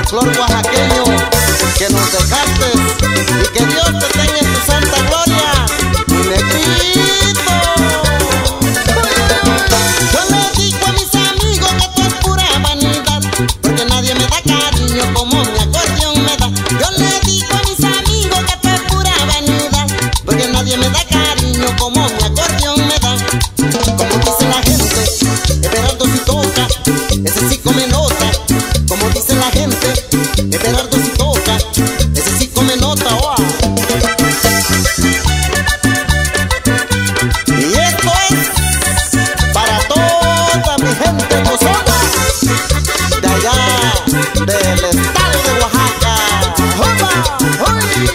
folclor oaxaqueño que nos dejaste, y que Dios te tenga en tu santa gloria, mi negrito. Yo le digo a mis amigos que esto es pura vanidad, porque nadie me da cariño como mi acordeón me da. Yo le digo a mis amigos que esto es pura vanidad, porque nadie me da cariño como mi acordeón me da. Como dice la gente, Everardo si toca, ese sí come nota. Como dice la gente, Everardo si toca, ese sí come nota. ¡Oh! Y esto es para toda mi gente gozona de allá del estado de Oaxaca. ¡Opa! ¡Uy!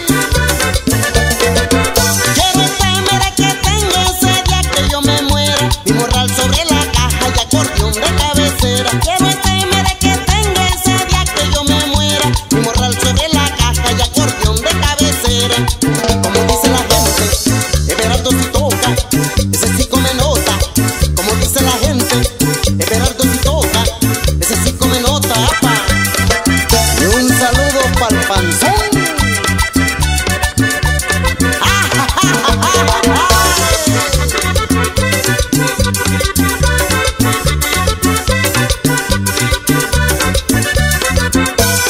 Quiero temer que tenga ese día que yo me muera, mi morral sobre la caja y acordeón de cabecera. Quiero temer que tenga ese día que yo me muera, mi morral sobre la caja y acordeón de cabecera. Como dice la gente, Everardo si toca, ese sí come nota. Como dice la gente, Everardo si toca, ese sí come nota. ¡Apa! Y un saludo pa'l panzón.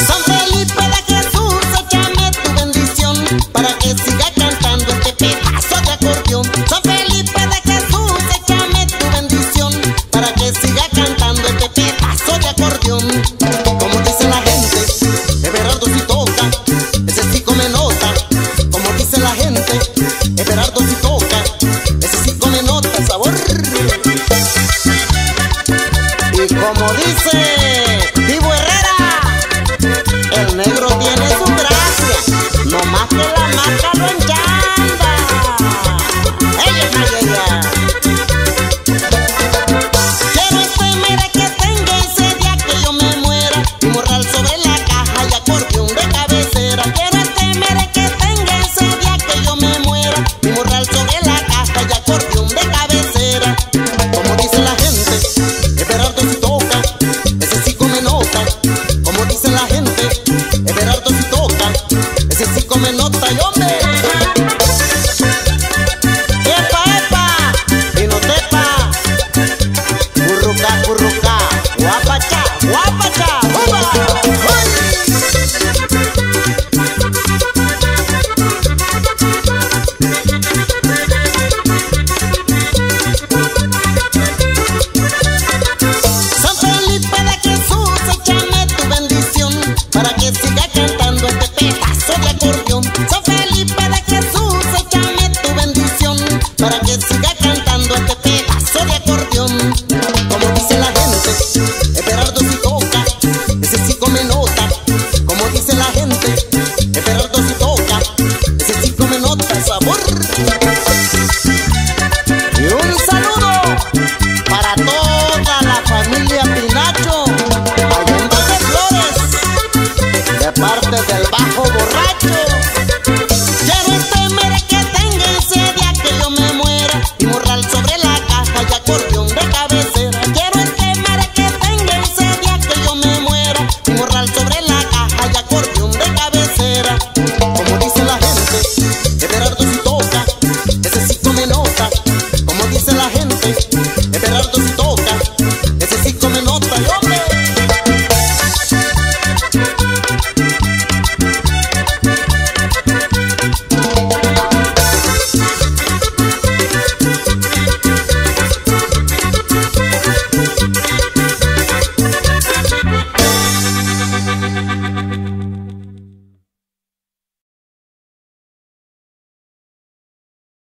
San Felipe de Jesús, échame tu bendición para que siga cantando este pedazo de acordeón. San Felipe de Jesús, échame tu bendición para que siga cantando este pedazo de acordeón. Como dice la gente, Everardo si toca, ese sí come nota. Como dice la gente, Everardo si toca, ese sí come nota, sabor. Y como dice Divo Herrera, el negro tiene su gracia, no más que la marca lo enchanda. ¡Ella, ella! Quiero temer que tenga ese día que yo me muera, mi morral sobre la caja y acordeón de cabecera. Quiero temer que tenga ese día que yo me muera, mi morral sobre la caja y acordeón de cabecera. Como dice la gente, Everardo si toca, ese sí come nota. Como dice la gente, Everardo si toca, ese sí come nota. ¡Y hombre! ¡Epa, epa! ¡Pinotepa! ¡Curruca, curruca! ¡Guapacha, guapacha! ¡Uba! ¡Uy! San Felipe de Jesús, échame tu bendición para que siga cantando este pedazo de acordeón. San Felipe de Jesús, échame tu bendición para que siga cantando este pedazo de acordeón. Como dice la gente, Everardo si toca, ese sí come nota. Como dice la gente, Everardo si toca, ese sí come nota, sabor. Y un saludo para toda la familia Pinacho, Allende de Flores, de parte del bajo borracho. Quiero temer que tenga ese día que yo me muera, mi morral sobre la caja y acordeón de cabecera. Quiero temer que tenga ese día que yo me muera, mi morral sobre la caja y acordeón de cabecera. Como dice la gente, Everardo si toca, ese sí come nota. Como dice la gente,